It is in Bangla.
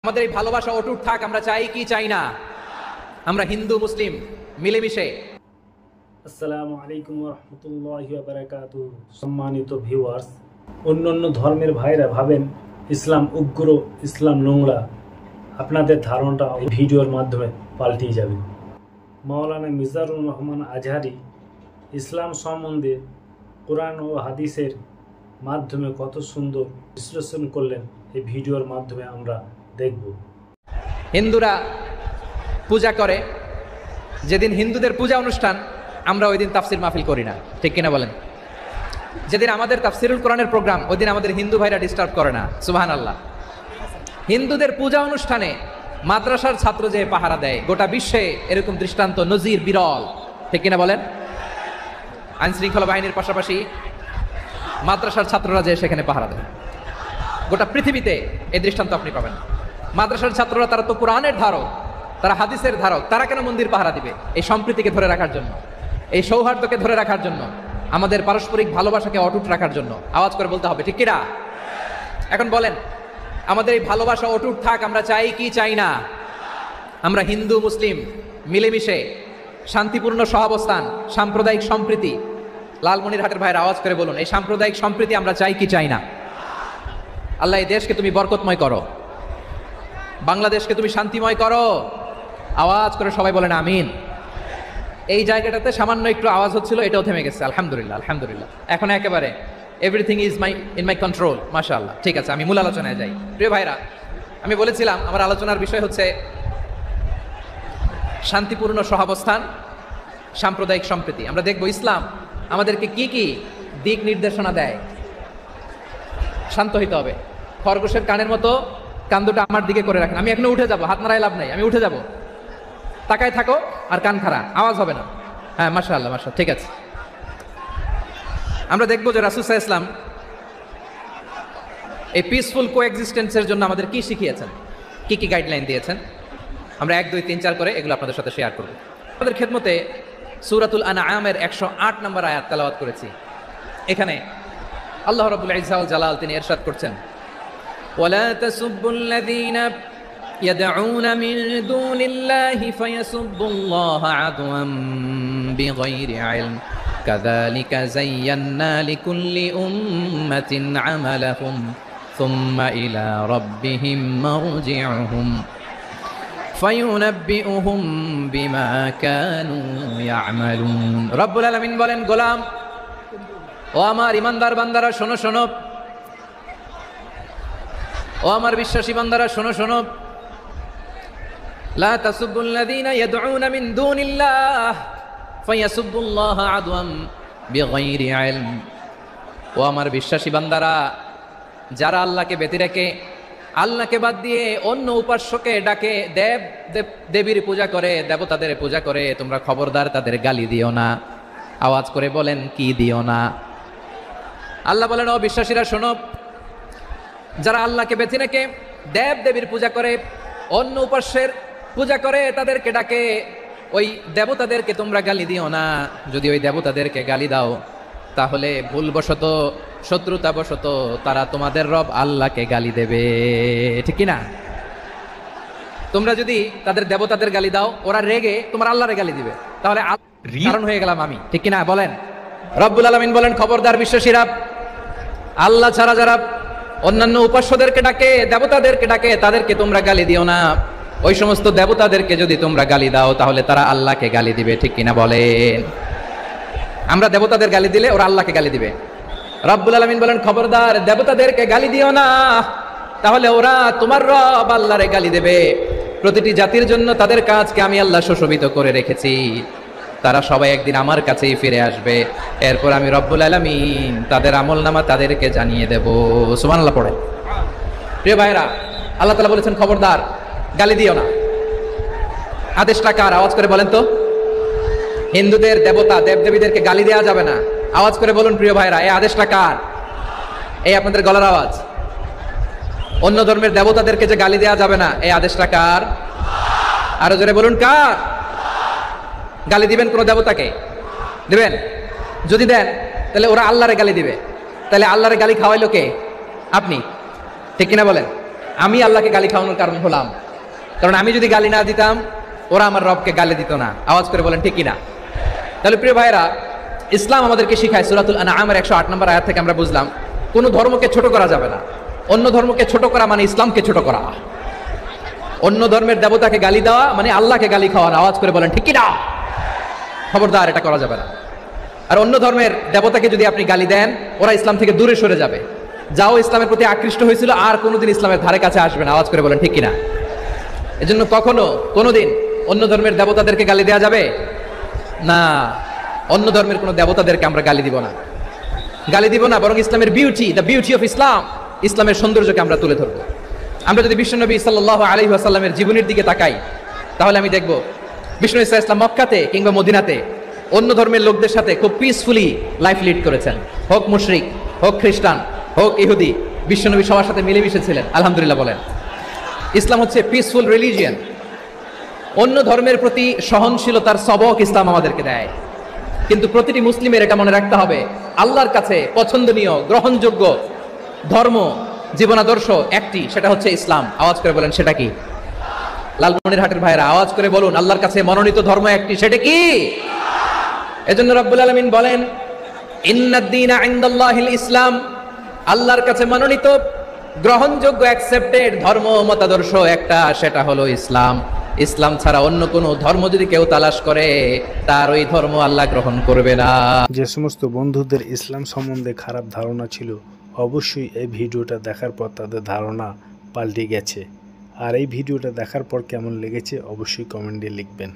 আমাদের এই ভালোবাসা অটুট থাক, আমরা চাই কি চাই না, আমরা হিন্দু মুসলিম মিলেমিশে। আসসালামু আলাইকুম রহমতুল্লাহি ওয়া বারাকাতুহু। সম্মানিত ভিউয়ার্স, অন্যান্য ধর্মের ভাইরা ভাবেন ইসলাম উগ্র, ইসলাম নোংরা। আপনাদের ধারণাটা এই ভিডিওর মাধ্যমে পাল্টিয়ে যাবে। মাওলানা মিজানুর রহমান আজহারি ইসলাম সম্বন্ধে কোরআন ও হাদিসের মাধ্যমে কত সুন্দর বিশ্লেষণ করলেন, এই ভিডিওর মাধ্যমে আমরা দেখব। হিন্দুরা পূজা করে, যেদিন হিন্দুদের পূজা অনুষ্ঠান আমরা ওই দিন তাফসির মাহফিল করি না, ঠিক কিনা বলেন? যেদিন আমাদের তাফসিরুল কোরআনের প্রোগ্রাম ওই দিন আমাদের হিন্দু ভাইরা ডিস্টার্ব করে না, সুবহানাল্লাহ। হিন্দুদের পূজা অনুষ্ঠানে মাদ্রাসার ছাত্র যে পাহারা দেয়, গোটা বিশ্বে এরকম দৃষ্টান্ত নজির বিরল, ঠিক কিনা বলেন? আইন শৃঙ্খলা বাহিনীর পাশাপাশি মাদ্রাসার ছাত্ররা যে সেখানে পাহারা দেয়, গোটা পৃথিবীতে এই দৃষ্টান্ত আপনি পাবেন। মাদ্রাসার ছাত্ররা তারা তো কোরআনের ধারক, তারা হাদিসের ধারক, তারা কেন মন্দির পাহারা দিবে? এই সম্প্রীতিকে ধরে রাখার জন্য, এই সৌহার্দ্যকে ধরে রাখার জন্য, আমাদের পারস্পরিক ভালোবাসাকে অটুট রাখার জন্য। আওয়াজ করে বলতে হবে, ঠিক কিনা? এখন বলেন, আমাদের এই ভালোবাসা অটুট থাক, আমরা চাই কি চাই না, আমরা হিন্দু মুসলিম মিলেমিশে শান্তিপূর্ণ সহাবস্থান, সাম্প্রদায়িক সম্প্রীতি। লালমনিরহাটের ভাইয়ের আওয়াজ করে বলুন, এই সাম্প্রদায়িক সম্প্রীতি আমরা চাই কি চাই না? আল্লাহ এই দেশকে তুমি বরকতময় করো, বাংলাদেশকে তুমি শান্তিময় করো। আওয়াজ করে সবাই বলেন আমিন। এই জায়গাটাতে সামান্য একটু আওয়াজ হচ্ছিল, এটাও থেমে গেছে, আলহামদুলিল্লাহ আলহামদুলিল্লাহ। এখন একেবারে everything is in my control, মাশাআল্লাহ। ঠিক আছে, আমি মূল আলোচনায় যাই। প্রিয় ভাইরা, আমি বলেছিলাম আমার আলোচনার বিষয় হচ্ছে শান্তিপূর্ণ সহাবস্থান, সাম্প্রদায়িক সম্প্রীতি। আমরা দেখব ইসলাম আমাদেরকে কি কি দিক নির্দেশনা দেয়। শান্ত হইতে হবে, খরগোশের কানের মতো কান দুটো আমার দিকে করে রাখেন। আমি এখনো উঠে যাব, হাত নাড়ায় লাভ নাই, আমি উঠে যাব। তাকায় থাকো আর কান খাড়া, আওয়াজ হবে না। হ্যাঁ, মাশাআল্লাহ মাশাআল্লাহ, ঠিক আছে। আমরা দেখবো যে রাসূল সাল্লাল্লাহু আলাইহি ওয়াসাল্লাম এই পিসফুল কোএক্সিস্টেন্সের জন্য আমাদের কি শিখিয়েছেন, কি কি গাইডলাইন দিয়েছেন। আমরা 1 2 3 4 করে এগুলো আপনাদের সাথে শেয়ার করব। আমাদের খেদমতে সূরাতুল আনআমের 108 নম্বর আয়াত তেলাওয়াত করেছি। এখানে আল্লাহ রাব্বুল ইজ্জা ওয়াল জালাল তিনি ইরশাদ করছেন, ওয়ালা তাসুব্বুল্লাযীনা ইয়াদউনা মিন দুনিল্লাহি ফায়াসুব্বুল্লাহা আদওয়াম বিগাইরি ইলম কাযালিকা যায়্যান্না লিকুল্লি উম্মাতিন আমালাহুম সুম্মা ইলা রাব্বিহিম মারজিউহুম ফায়ুনাব্বিউহুম বিমা কানু ইয়ামালুন। রব্বুল আলামিন বলেন, গোলাম ও আমার ইমানদার বান্দারা শোনো শোনো, ও আমার বিশ্বাসী বান্দারা শোনো শোনো, লা তাসুব্বুল্লাযীনা ইয়াদউনা মিন দুনিল্লাহ ফায়াসুব্বুল্লাহা আদওয়াম বিগাইরি ইলম। ও আমার বিশ্বাসী বান্দারা, যারা আল্লাহকে ব্যতি রেখে, আল্লাহকে বাদ দিয়ে অন্য উপাস্যকে ডাকে, দেবীর পূজা করে, দেবতাদের পূজা করে, তোমরা খবরদার তাদের গালি দিও না। আওয়াজ করে বলেন, কি দিও না? আল্লাহ বলেন, ও বিশ্বাসীরা শোনো, যারা আল্লাহকে বেছে রেখে দেবীর পূজা করে, অন্য উপাস্যের পূজা করে, তাদেরকে ডাকে, ওই দেবতাদেরকে তোমরা গালি দিও না। যদি ওই দেবতাদেরকে গালি দাও তাহলে ভুলবশত, শত্রুতাবশত তারা তোমাদের রব আল্লাহকে গালি দেবে, ঠিক কিনা? তোমরা যদি তাদের দেবতাদের গালি দাও, ওরা রেগে তোমার আল্লাহরে গালি দিবে, তাহলে কারণ হয়ে গেলাম আমি, ঠিক কিনা বলেন? রব্বুল আলামিন বলেন, খবরদার বিশ্বাসীরা, আল্লাহ ছাড়া যারা অন্যান্য উপাস্যদেরকে ডাকে, দেবতাদেরকে ডাকে, তাদেরকে তোমরা গালি দিও না। ওই সমস্ত দেবতাদেরকে যদি তোমরা গালি দাও তাহলে তারা আল্লাহকে গালি দিবে, ঠিক কিনা বলেন? আমরা দেবতাদের গালি দিলে ওরা আল্লাহকে গালি দিবে। রব্বুল আলামিন বলেন, খবরদার দেবতাদেরকে গালি দিও না, তাহলে ওরা তোমার রব আল্লাহরে গালি দেবে। প্রতিটি জাতির জন্য তাদের কাজকে আমি আল্লাহ সুশোভিত করে রেখেছি, তারা সবাই একদিন আমার কাছেই ফিরে আসবে। এরপর আমি রব্বুল আলামিন তাদের আমলনামা তাদেরকে জানিয়ে দেব। সুবহানাল্লাহ পড়ে। প্রিয় ভাইরা, আল্লাহ তাআলা বলেছেন, খবরদার গালি দিও না। আদেশটা কার? আওয়াজ করে বলেন তো। হিন্দুদের দেবতা দেবদেবীদেরকে গালি দেওয়া যাবে না। আওয়াজ করে বলুন প্রিয় ভাইরা, এই আদেশটা কার? এই আপনাদের গলার আওয়াজ। অন্য ধর্মের দেবতাদেরকে যে গালি দেওয়া যাবে না, এই আদেশটা কার? আরো জোরে বলুন, কার? গালি দিবেন কোন দেবতাকে? দিবেন? যদি দেন তাহলে ওরা আল্লাহরে গালি দিবে, তাহলে আল্লাহরে গালি খাওয়াইলো কে? আপনি, ঠিক কিনা বলেন? আমি আল্লাহকে গালি খাওয়ানোর কারণ হলাম, কারণ আমি যদি গালি না দিতাম ওরা আমার রবকে গালি দিত না। আওয়াজ করে বলেন ঠিক কিনা? তাহলে প্রিয় ভাইরা, ইসলাম আমাদেরকে শিখায়, সূরাতুল আনআমের 108 নম্বর আয়াত থেকে আমরা বুঝলাম কোন ধর্মকে ছোট করা যাবে না। অন্য ধর্মকে ছোট করা মানে ইসলামকে ছোট করা। অন্য ধর্মের দেবতাকে গালি দেওয়া মানে আল্লাহকে গালি খাওয়ানো। আওয়াজ করে বলেন ঠিক কিনা? খবরদার, এটা করা যাবে না। আর অন্য ধর্মের দেবতাকে যদি আপনি গালি দেন, ওরা ইসলাম থেকে দূরে সরে যাবে। যাও ইসলামের প্রতি আকৃষ্ট হয়েছিল আর কোনোদিন ইসলামের ধারে কাছে আসবে না। আওয়াজ করে বলেন ঠিক কিনা? এজন্য কোনোদিন অন্য ধর্মের দেবতাদেরকে গালি দেওয়া যাবে না। অন্য ধর্মের কোনো দেবতাদেরকে আমরা গালি দিব না, বরং ইসলামের দ্য বিউটি অফ ইসলাম, ইসলামের সৌন্দর্যকে আমরা তুলে ধরবো। আমরা যদি বিশ্বনবী সাল্লাল্লাহু আলাইহি ওয়াসাল্লামের জীবনের দিকে তাকাই, তাহলে আমি দেখব বিষ্ণু ইসা ইসলাম মক্কাতে কিংবা মদিনাতে অন্য ধর্মের লোকদের সাথে খুব পিসফুলি লাইফ লিড করেছেন। হোক মুশরিক, হোক খ্রিস্টান, হোক ইহুদি, বিশ্বনবী সবার সাথে মিলেমিশে ছিলেন। আলহামদুলিল্লাহ বলেন। ইসলাম হচ্ছে পিসফুল রিলিজিয়ান। অন্য ধর্মের প্রতি সহনশীলতার সবক ইসলাম আমাদেরকে দেয়। কিন্তু প্রতিটি মুসলিমের এটা মনে রাখতে হবে, আল্লাহর কাছে পছন্দনীয় গ্রহণযোগ্য ধর্ম, জীবনাদর্শ একটি, সেটা হচ্ছে ইসলাম। আওয়াজ করে বলেন সেটা কি? লালমনিরহাটের ভাইরা আওয়াজ করে বলুন, আল্লাহর কাছে মনোনীত ধর্ম একটি, সেটা কি? এজন্য রব্বুল আলামিন বলেন, ইন্নাদ-দীনা ইনদাল্লাহিল ইসলাম। আল্লাহর কাছে মনোনীত গ্রহণযোগ্য অ্যাকসেপ্টেড ধর্ম মতাদর্শ একটা, সেটা হলো ইসলাম। ইসলাম ছাড়া অন্য কোনো ধর্ম যদি কেউ তালাশ করে, তার ওই ধর্ম আল্লাহ গ্রহণ করবে না। যে সমস্ত বন্ধুদের ইসলাম সম্বন্ধে খারাপ ধারণা ছিল, অবশ্যই এই ভিডিওটা দেখার পর তাদের ধারণা পাল্টে গেছে। আর এই ভিডিওটা দেখার পর কেমন লেগেছে অবশ্যই কমেন্টে লিখবেন।